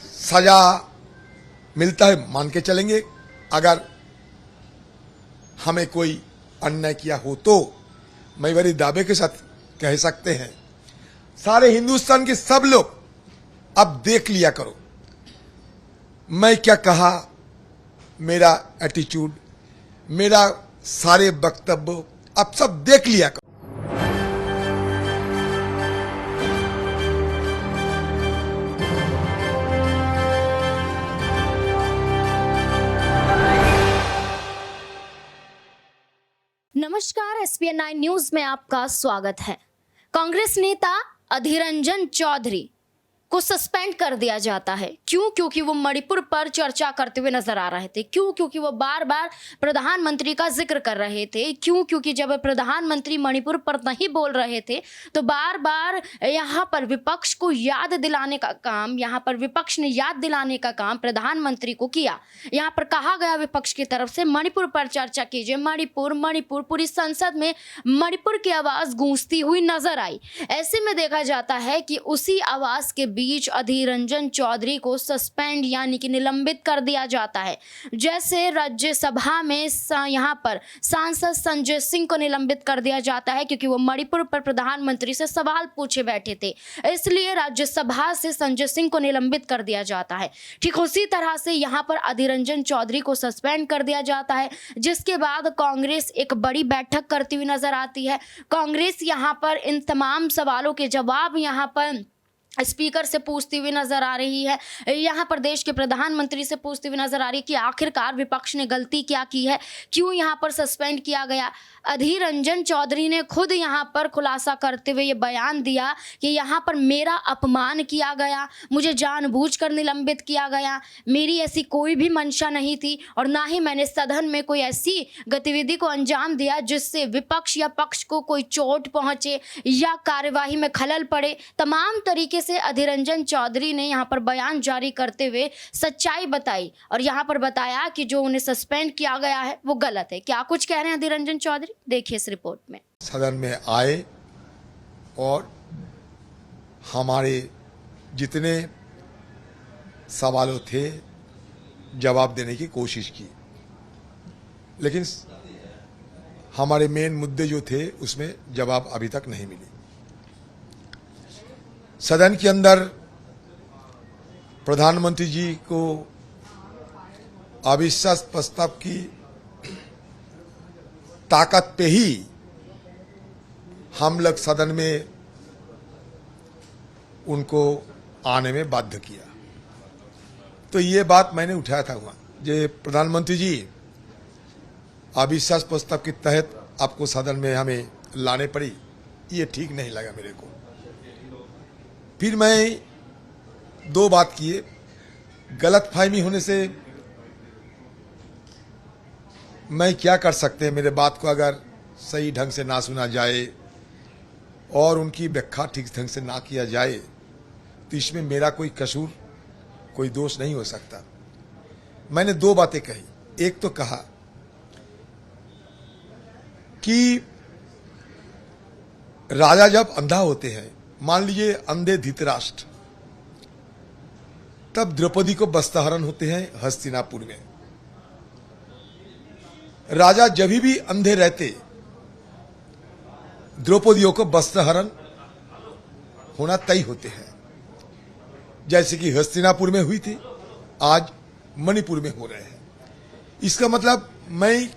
सजा मिलता है मान के चलेंगे, अगर हमें कोई अन्याय किया हो तो मैं बड़े दावे के साथ कह सकते हैं, सारे हिंदुस्तान के सब लोग अब देख लिया करो मैं क्या कहा, मेरा एटीट्यूड, मेरा सारे वक्तव्य अब सब देख लिया करो। नमस्कार, एसपीएन 9 न्यूज में आपका स्वागत है। कांग्रेस नेता अधीर रंजन चौधरी को सस्पेंड कर दिया जाता है। क्यों? क्योंकि वो मणिपुर पर चर्चा करते हुए नजर आ रहे थे। क्यों? क्योंकि वो बार बार प्रधानमंत्री का जिक्र कर रहे थे। क्यों? क्योंकि जब प्रधानमंत्री मणिपुर पर नहीं बोल रहे थे तो बार बार यहाँ पर विपक्ष को याद दिलाने का काम, यहाँ पर विपक्ष ने याद दिलाने का काम प्रधानमंत्री को किया। यहाँ पर कहा गया विपक्ष की तरफ से मणिपुर पर चर्चा कीजिए, मणिपुर मणिपुर, पूरी संसद में मणिपुर की आवाज गूंजती हुई नजर आई। ऐसे में देखा जाता है कि उसी आवाज के बीच अधीर रंजन चौधरी को सस्पेंड यानी कि निलंबित कर दिया जाता है। जैसे राज्यसभा में यहाँ पर सांसद संजय सिंह को निलंबित कर दिया जाता है क्योंकि वो मणिपुर पर प्रधानमंत्री से सवाल पूछे बैठे थे, इसलिए राज्यसभा से संजय सिंह को निलंबित कर दिया जाता है। ठीक उसी तरह से यहाँ पर अधीर रंजन चौधरी को सस्पेंड कर दिया जाता है, जिसके बाद कांग्रेस एक बड़ी बैठक करती हुई नजर आती है। कांग्रेस यहाँ पर इन तमाम सवालों के जवाब यहाँ पर स्पीकर से पूछती हुई नजर आ रही है, यहाँ पर देश के प्रधानमंत्री से पूछती हुई नजर आ रही है कि आखिरकार विपक्ष ने गलती क्या की है, क्यों यहाँ पर सस्पेंड किया गया। अधीर रंजन चौधरी ने खुद यहाँ पर खुलासा करते हुए ये बयान दिया कि यहाँ पर मेरा अपमान किया गया, मुझे जानबूझकर निलंबित किया गया, मेरी ऐसी कोई भी मंशा नहीं थी और ना ही मैंने सदन में कोई ऐसी गतिविधि को अंजाम दिया जिससे विपक्ष या पक्ष को कोई चोट पहुंचे या कार्यवाही में खलल पड़े। तमाम तरीके से अधीर रंजन चौधरी ने यहाँ पर बयान जारी करते हुए सच्चाई बताई और यहाँ पर बताया कि जो उन्हें सस्पेंड किया गया है वो गलत है। क्या कुछ कह रहे हैं अधीर रंजन चौधरी, देखिए इस रिपोर्ट में। सदन में आए और हमारे जितने सवालों थे जवाब देने की कोशिश की, लेकिन हमारे मेन मुद्दे जो थे उसमें जवाब अभी तक नहीं मिली। सदन के अंदर प्रधानमंत्री जी को अविश्वास प्रस्ताव की ताकत पे ही हम लोग सदन में उनको आने में बाध्य किया। तो ये बात मैंने उठाया था वहां, जे प्रधानमंत्री जी अविश्वास प्रस्ताव के तहत आपको सदन में हमें लाने पड़ी, ये ठीक नहीं लगा मेरे को। फिर मैं दो बात किए, गलतफहमी होने से मैं क्या कर सकते हैं, मेरे बात को अगर सही ढंग से ना सुना जाए और उनकी व्याख्या ठीक ढंग से ना किया जाए तो इसमें मेरा कोई कसूर, कोई दोष नहीं हो सकता। मैंने दो बातें कही। एक तो कहा कि राजा जब अंधा होते हैं, मान लीजिए अंधे धृतराष्ट्र, तब द्रौपदी को वस्त्रहरण होते हैं हस्तिनापुर में। राजा जब भी अंधे रहते, द्रौपदियों को वस्त्रहरण होना तय होते हैं, जैसे कि हस्तिनापुर में हुई थी, आज मणिपुर में हो रहे हैं। इसका मतलब मैं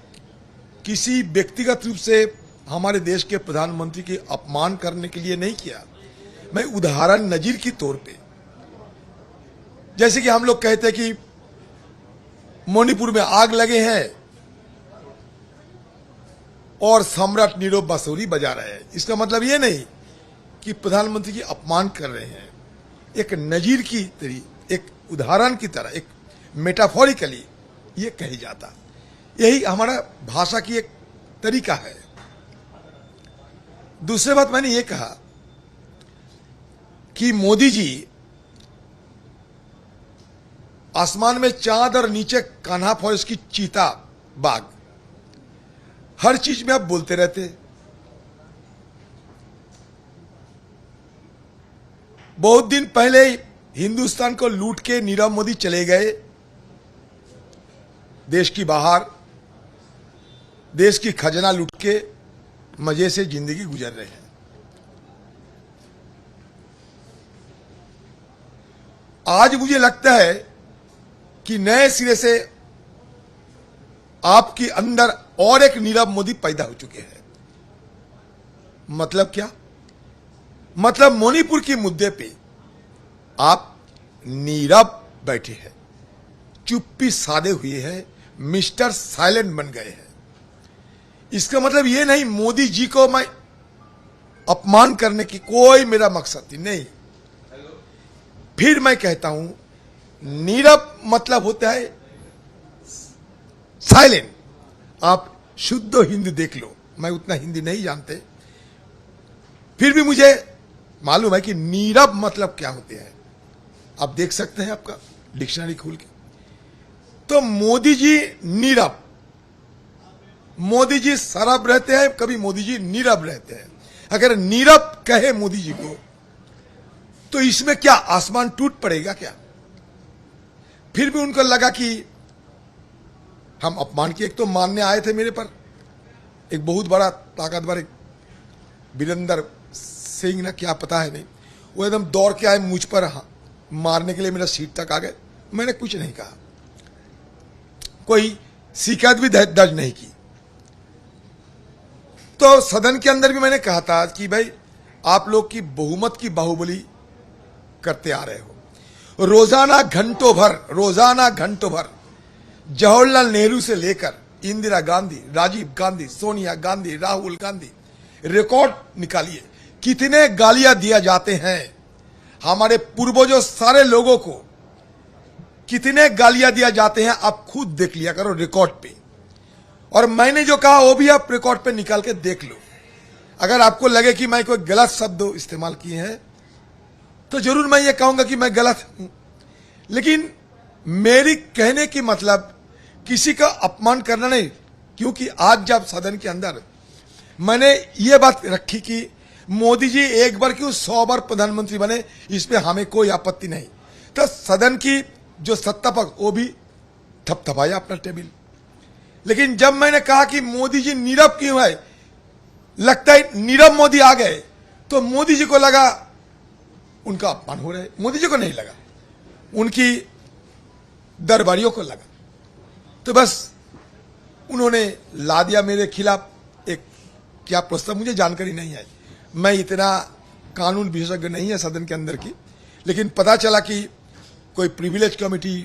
किसी व्यक्तिगत रूप से हमारे देश के प्रधानमंत्री के अपमान करने के लिए नहीं किया, मैं उदाहरण नजीर की तौर पे, जैसे कि हम लोग कहते हैं कि मणिपुर में आग लगे हैं और सम्राट नीरव बांसुरी बजा रहे हैं, इसका मतलब ये नहीं कि प्रधानमंत्री की अपमान कर रहे हैं। एक नजीर की तरह, एक उदाहरण की तरह, एक मेटाफोरिकली ये कही जाता। यही हमारा भाषा की एक तरीका है। दूसरी बात मैंने ये कहा कि मोदी जी आसमान में चांद और नीचे कान्हा फॉरेस्ट की चीता बाघ, हर चीज में आप बोलते रहते। बहुत दिन पहले हिंदुस्तान को लूट के नीरव मोदी चले गए देश की बाहर, देश की खजाना लूट के मजे से जिंदगी गुजर रहे हैं। आज मुझे लगता है कि नए सिरे से आपके अंदर और एक नीरव मोदी पैदा हो चुके हैं। मतलब क्या? मतलब मणिपुर के मुद्दे पे आप नीरव बैठे हैं, चुप्पी साधे हुए हैं, मिस्टर साइलेंट बन गए हैं। इसका मतलब ये नहीं मोदी जी को मैं अपमान करने की कोई मेरा मकसद नहीं। फिर मैं कहता हूं नीरव मतलब होता है साइलेंट। आप शुद्ध हिंदी देख लो, मैं उतना हिंदी नहीं जानते, फिर भी मुझे मालूम है कि नीरव मतलब क्या होते हैं। आप देख सकते हैं आपका डिक्शनरी खोल के। तो मोदी जी नीरव, मोदी जी सरब रहते हैं, कभी मोदी जी नीरव रहते हैं। अगर नीरव कहे मोदी जी को तो इसमें क्या आसमान टूट पड़ेगा क्या? फिर भी उनको लगा कि हम अपमान किए। एक तो मानने आए थे मेरे पर, एक बहुत बड़ा ताकतवर एक वीरेंद्र सिंह ना क्या पता है नहीं, वो एकदम दौड़ के आए मुझ पर मारने के लिए, मेरा सीट तक आ गए। मैंने कुछ नहीं कहा, कोई शिकायत भी दर्ज नहीं की। तो सदन के अंदर भी मैंने कहा था कि भाई आप लोग की बहुमत की बाहुबली करते आ रहे हो। रोजाना घंटों भर जवाहरलाल नेहरू से लेकर इंदिरा गांधी, राजीव गांधी, सोनिया गांधी, राहुल गांधी, रिकॉर्ड निकालिए कितने गालियां दिया जाते हैं हमारे पूर्वजों सारे लोगों को, कितने गालियां दिया जाते हैं। आप खुद देख लिया करो रिकॉर्ड पे, और मैंने जो कहा वो भी आप रिकॉर्ड पे निकाल के देख लो। अगर आपको लगे कि मैं कोई गलत शब्द इस्तेमाल किए हैं तो जरूर मैं ये कहूंगा कि मैं गलत हूं, लेकिन मेरी कहने की मतलब किसी का अपमान करना नहीं। क्योंकि आज जब सदन के अंदर मैंने ये बात रखी कि मोदी जी एक बार क्यों 100 बार प्रधानमंत्री बने, इसमें हमें कोई आपत्ति नहीं, तो सदन की जो सत्ता पक्ष वो भी थपथपाया अपना टेबल। लेकिन जब मैंने कहा कि मोदी जी नीरव क्यों है, लगता है नीरव मोदी आ गए, तो मोदी जी को लगा उनका अपमान हो रहा है। मोदी जी को नहीं लगा, उनकी दरबारियों को लगा। तो बस उन्होंने ला दिया मेरे खिलाफ एक क्या प्रस्ताव, मुझे जानकारी नहीं है, मैं इतना कानून विशेषज्ञ नहीं है सदन के अंदर की, लेकिन पता चला कि कोई प्रिविलेज कमेटी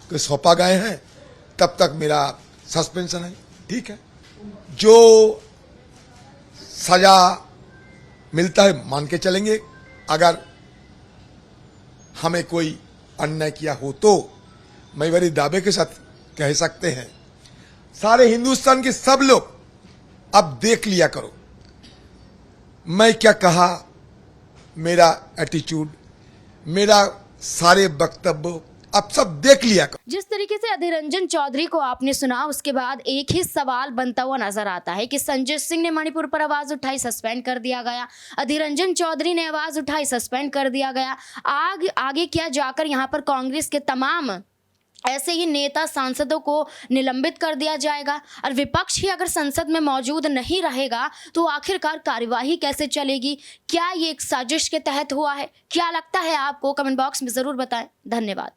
को सौंपा गए हैं, तब तक मेरा सस्पेंशन है। ठीक है, जो सजा मिलता है मान के चलेंगे। अगर हमें कोई अन्याय किया हो तो मैं बड़े दावे के साथ कह सकते हैं, सारे हिंदुस्तान के सब लोग अब देख लिया करो मैं क्या कहा, मेरा एटीट्यूड, मेरा सारे वक्तव्य अब सब देख लिया करो। जिस तरीके से अधीर रंजन चौधरी को आपने सुना, उसके बाद एक ही सवाल बनता हुआ नजर आता है कि संजय सिंह ने मणिपुर पर आवाज उठाई, सस्पेंड कर दिया गया। अधीर रंजन चौधरी ने आवाज उठाई, सस्पेंड कर दिया गया। आगे क्या जाकर यहाँ पर कांग्रेस के तमाम ऐसे ही नेता सांसदों को निलंबित कर दिया जाएगा, और विपक्ष ही अगर संसद में मौजूद नहीं रहेगा तो आखिरकार कार्यवाही कैसे चलेगी? क्या ये एक साजिश के तहत हुआ है? क्या लगता है आपको? कमेंट बॉक्स में जरूर बताएं। धन्यवाद।